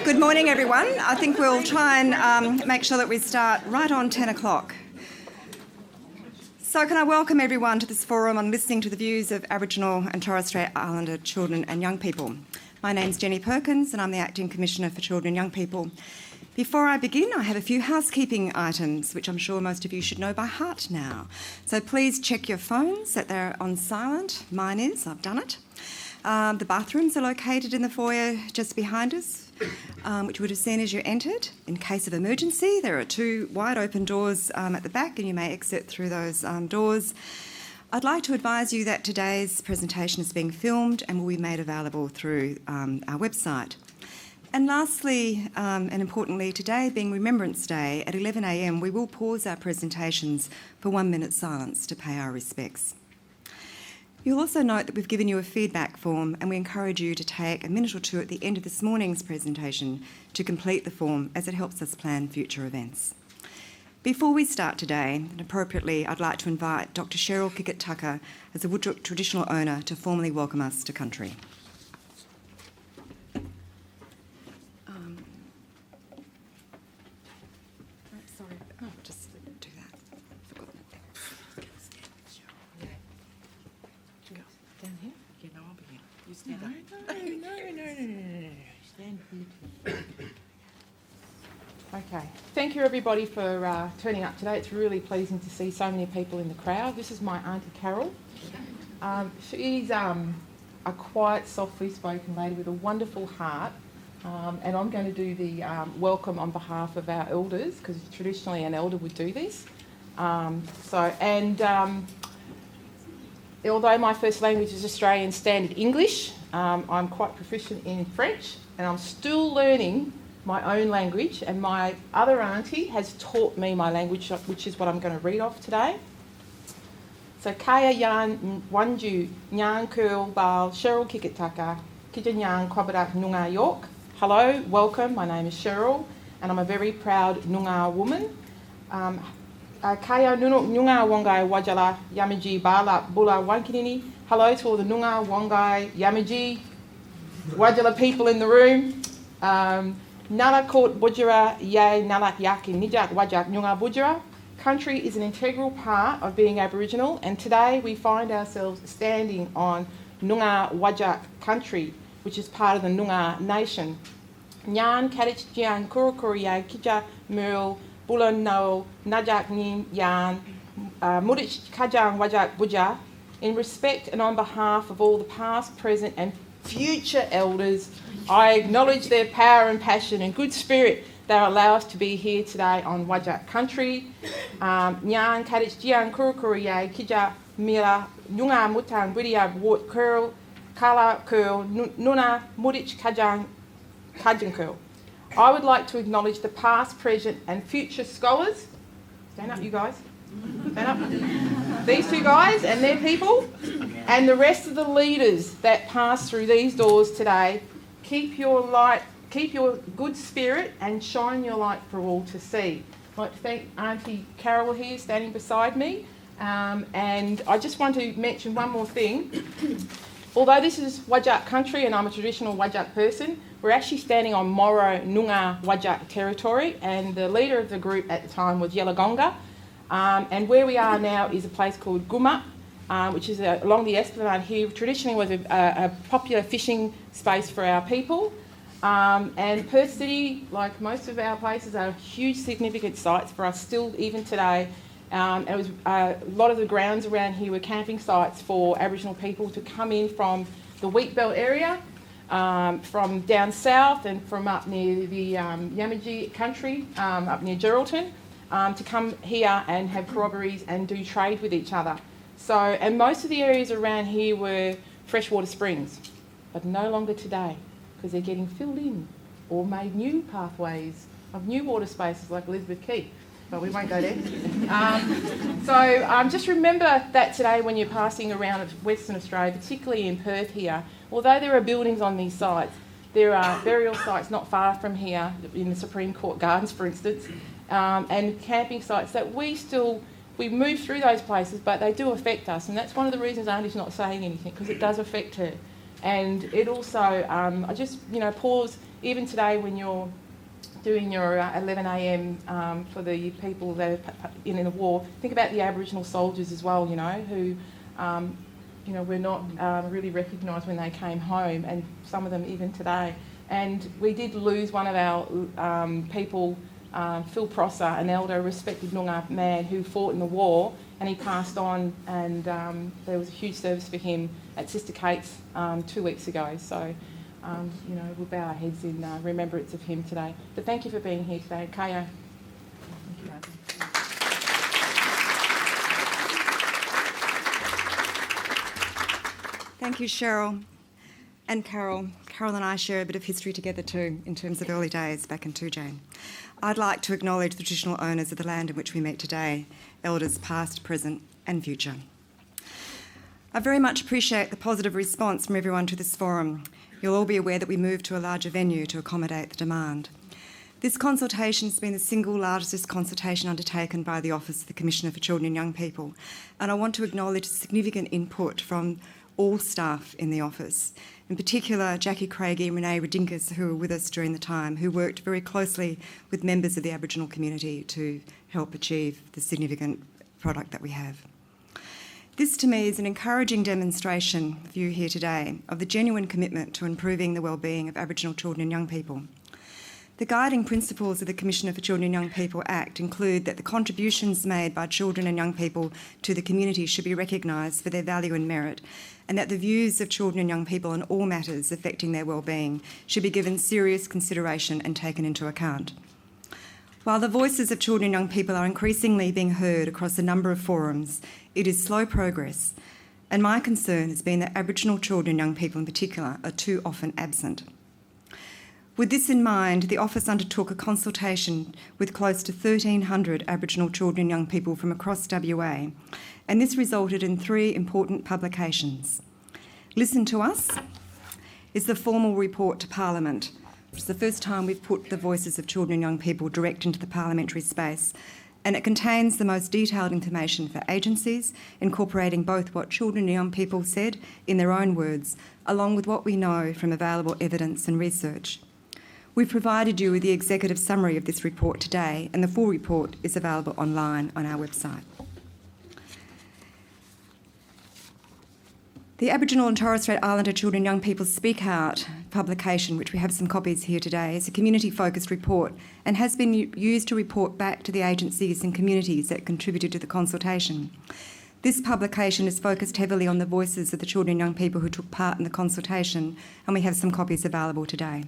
Good morning, everyone. I think we'll try and make sure that we start right on 10 o'clock. So can I welcome everyone to this forum on listening to the views of Aboriginal and Torres Strait Islander children and young people. My name's Jenni Perkins and I'm the Acting Commissioner for Children and Young People. Before I begin, I have a few housekeeping items, which I'm sure most of you should know by heart now. So please check your phones that they're on silent. Mine is, I've done it. The bathrooms are located in the foyer just behind us, which you would have seen as you entered. In case of emergency, there are two wide open doors at the back and you may exit through those doors. I'd like to advise you that today's presentation is being filmed and will be made available through our website. And lastly, and importantly, today being Remembrance Day, at 11 a.m, we will pause our presentations for 1 minute silence to pay our respects. You'll also note that we've given you a feedback form and we encourage you to take a minute or two at the end of this morning's presentation to complete the form as it helps us plan future events. Before we start today, and appropriately, I'd like to invite Dr. Cheryl Kickett-Tucker as a Whadjuk traditional owner to formally welcome us to country. Okay, thank you everybody for turning up today. It's really pleasing to see so many people in the crowd. This is my Auntie Carol. She's a quiet, softly spoken lady with a wonderful heart, and I'm going to do the welcome on behalf of our elders, because traditionally an elder would do this. Although my first language is Australian Standard English, I'm quite proficient in French, and I'm still learning my own language, and my other auntie has taught me my language, which is what I'm going to read off today. So, Kaya Yan Wanju Nyan Kurl Bal Cheryl Kickett-Tucker Kija Nyan Kwabadak Noongar York. Hello, welcome. My name is Cheryl, and I'm a very proud Noongar woman. Kaya Noongar Wongai Wajala Yamaji Bala Bula Wankinini. Hello to all the Noongar Wongai Yamaji Wajala people in the room. Nala Court Budjera Yay Nalak Yaki Nijak Wajak Noongar Budjera. Country is an integral part of being Aboriginal, and today we find ourselves standing on Noongar Wajak country, which is part of the Noongar nation. Nyan Kadich Jian Kurukuriya Kija Murl Bula No Najak Nim Yan Mudich Kajang Wajak Buja. In respect and on behalf of all the past, present and future elders, I acknowledge their power and passion and good spirit that allow us to be here today on Wajak country. Nyan Kadich Jian Kurukuriya Kija Mira Noongar Mutang Bridia Wart Curl Kala Curl Nuna Mudich Kajang Curl. I would like to acknowledge the past, present and future scholars. Stand up, you guys. Stand up. These two guys and their people, and the rest of the leaders that pass through these doors today. Keep your light, keep your good spirit and shine your light for all to see. I'd like to thank Auntie Carol here standing beside me. And I just want to mention one more thing. Although this is Wajak country and I'm a traditional Wajak person, we're actually standing on Moro Noongar Wajak territory, and the leader of the group at the time was Yelagonga. And where we are now is a place called Guma, which is along the esplanade here. Traditionally was a popular fishing space for our people. And Perth City, like most of our places, are huge significant sites for us still even today. It was a lot of the grounds around here were camping sites for Aboriginal people to come in from the Wheatbelt area, from down south and from up near the Yamaji country, up near Geraldton, to come here and have corroborees and do trade with each other. So, and most of the areas around here were freshwater springs, but no longer today, because they're getting filled in or made new pathways of new water spaces like Elizabeth Quay. But we won't go there. Just remember that today when you're passing around Western Australia, particularly in Perth here, although there are buildings on these sites, there are burial sites not far from here, in the Supreme Court Gardens, for instance, and camping sites that we move through those places, but they do affect us. And that's one of the reasons Auntie's not saying anything, because it does affect her. And it also, I just, pause even today when you're doing your 11 a.m. For the people that are in the war, think about the Aboriginal soldiers as well, who were not really recognised when they came home, and some of them even today. And we did lose one of our people, Phil Prosser, an elder, a respected Noongar man who fought in the war, and he passed on, and there was a huge service for him at Sister Kate's 2 weeks ago. So, we'll bow our heads in remembrance of him today. But thank you for being here today. Kaya. Thank you, Nathan. Thank you, Cheryl and Carol. Carol and I share a bit of history together too, in terms of early days back in 2 Jane. I'd like to acknowledge the traditional owners of the land in which we meet today, elders past, present and future. I very much appreciate the positive response from everyone to this forum. You'll all be aware that we moved to a larger venue to accommodate the demand. This consultation has been the single largest consultation undertaken by the Office of the Commissioner for Children and Young People, and I want to acknowledge significant input from all staff in the office, in particular Jackie Craigie and Renee Redinkas, who were with us during the time, who worked very closely with members of the Aboriginal community to help achieve the significant product that we have. This to me is an encouraging demonstration for you here today of the genuine commitment to improving the wellbeing of Aboriginal children and young people. The guiding principles of the Commissioner for Children and Young People Act include that the contributions made by children and young people to the community should be recognised for their value and merit, and that the views of children and young people on all matters affecting their wellbeing should be given serious consideration and taken into account. While the voices of children and young people are increasingly being heard across a number of forums, it is slow progress, and my concern has been that Aboriginal children and young people in particular are too often absent. With this in mind, the Office undertook a consultation with close to 1,300 Aboriginal children and young people from across WA, and this resulted in 3 important publications. Listen to Us is the formal report to Parliament. It's the first time we've put the voices of children and young people direct into the parliamentary space, and it contains the most detailed information for agencies, incorporating both what children and young people said in their own words, along with what we know from available evidence and research. We've provided you with the executive summary of this report today, and the full report is available online on our website. The Aboriginal and Torres Strait Islander Children and Young People Speak Out publication, which we have some copies here today, is a community-focused report and has been used to report back to the agencies and communities that contributed to the consultation. This publication is focused heavily on the voices of the children and young people who took part in the consultation, and we have some copies available today.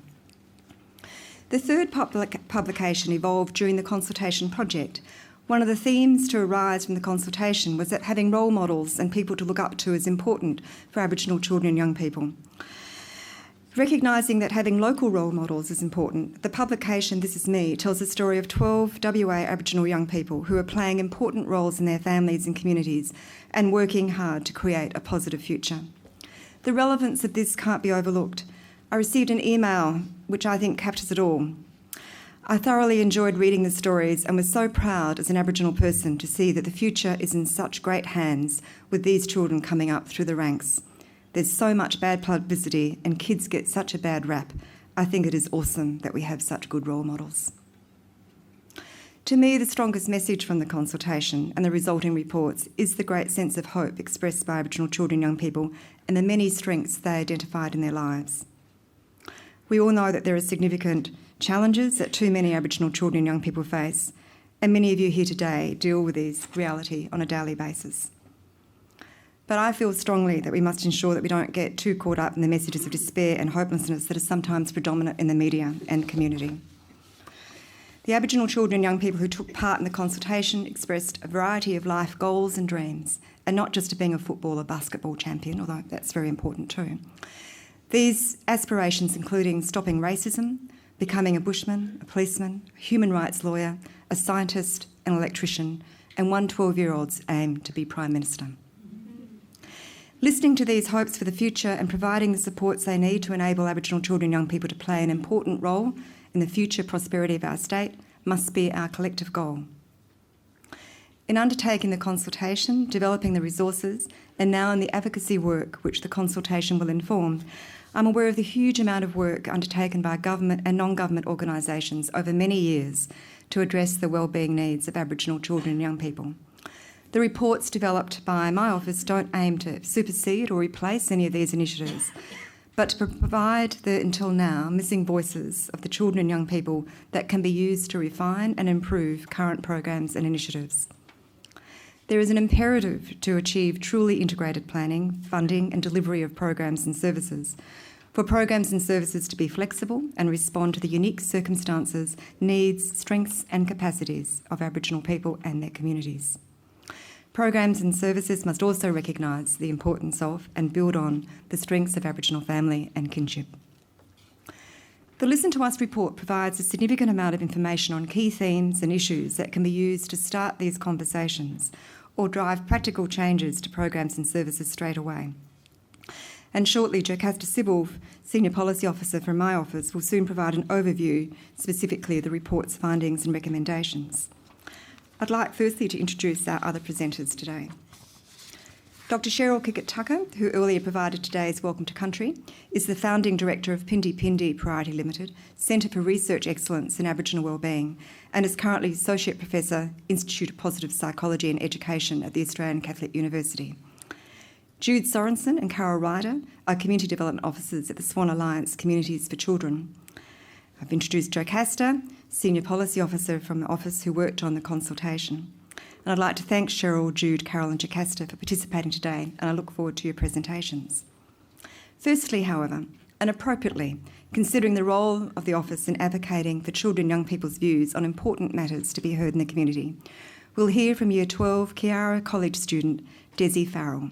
The third publication evolved during the consultation project. One of the themes to arise from the consultation was that having role models and people to look up to is important for Aboriginal children and young people. Recognising that having local role models is important, the publication This Is Me tells the story of 12 WA Aboriginal young people who are playing important roles in their families and communities and working hard to create a positive future. The relevance of this can't be overlooked. I received an email which I think captures it all. I thoroughly enjoyed reading the stories and was so proud as an Aboriginal person to see that the future is in such great hands with these children coming up through the ranks. There's so much bad publicity and kids get such a bad rap. I think it is awesome that we have such good role models. To me, the strongest message from the consultation and the resulting reports is the great sense of hope expressed by Aboriginal children and young people and the many strengths they identified in their lives. We all know that there are significant challenges that too many Aboriginal children and young people face, and many of you here today deal with these reality on a daily basis. But I feel strongly that we must ensure that we don't get too caught up in the messages of despair and hopelessness that are sometimes predominant in the media and community. The Aboriginal children and young people who took part in the consultation expressed a variety of life goals and dreams, and not just of being a football or basketball champion, although that's very important too. These aspirations including stopping racism, becoming a bushman, a policeman, a human rights lawyer, a scientist, an electrician, and one 12-year-old's aim to be Prime Minister. Listening to these hopes for the future and providing the supports they need to enable Aboriginal children and young people to play an important role in the future prosperity of our state must be our collective goal. In undertaking the consultation, developing the resources, and now in the advocacy work which the consultation will inform, I'm aware of the huge amount of work undertaken by government and non-government organisations over many years to address the wellbeing needs of Aboriginal children and young people. The reports developed by my office don't aim to supersede or replace any of these initiatives, but to provide the, until now, missing voices of the children and young people that can be used to refine and improve current programs and initiatives. There is an imperative to achieve truly integrated planning, funding and delivery of programs and services, for programs and services to be flexible and respond to the unique circumstances, needs, strengths and capacities of Aboriginal people and their communities. Programs and services must also recognise the importance of and build on the strengths of Aboriginal family and kinship. The Listen to Us report provides a significant amount of information on key themes and issues that can be used to start these conversations or drive practical changes to programs and services straight away. And shortly, Jocasta Sybil, Senior Policy Officer from my office, will soon provide an overview specifically of the report's findings and recommendations. I'd like firstly to introduce our other presenters today. Dr Cheryl Kickett-Tucker, who earlier provided today's Welcome to Country, is the Founding Director of Pindi Pindi Priority Limited, Centre for Research Excellence in Aboriginal Wellbeing, and is currently Associate Professor, Institute of Positive Psychology and Education at the Australian Catholic University. Jude Sorensen and Carol Ryder are Community Development Officers at the Swan Alliance Communities for Children. I've introduced Jocasta, Senior Policy Officer from the office who worked on the consultation. And I'd like to thank Cheryl, Jude, Carol and Jocasta for participating today, and I look forward to your presentations. Firstly, however, and appropriately, considering the role of the office in advocating for children and young people's views on important matters to be heard in the community, we'll hear from Year 12 Kiara College student Desi Farrell.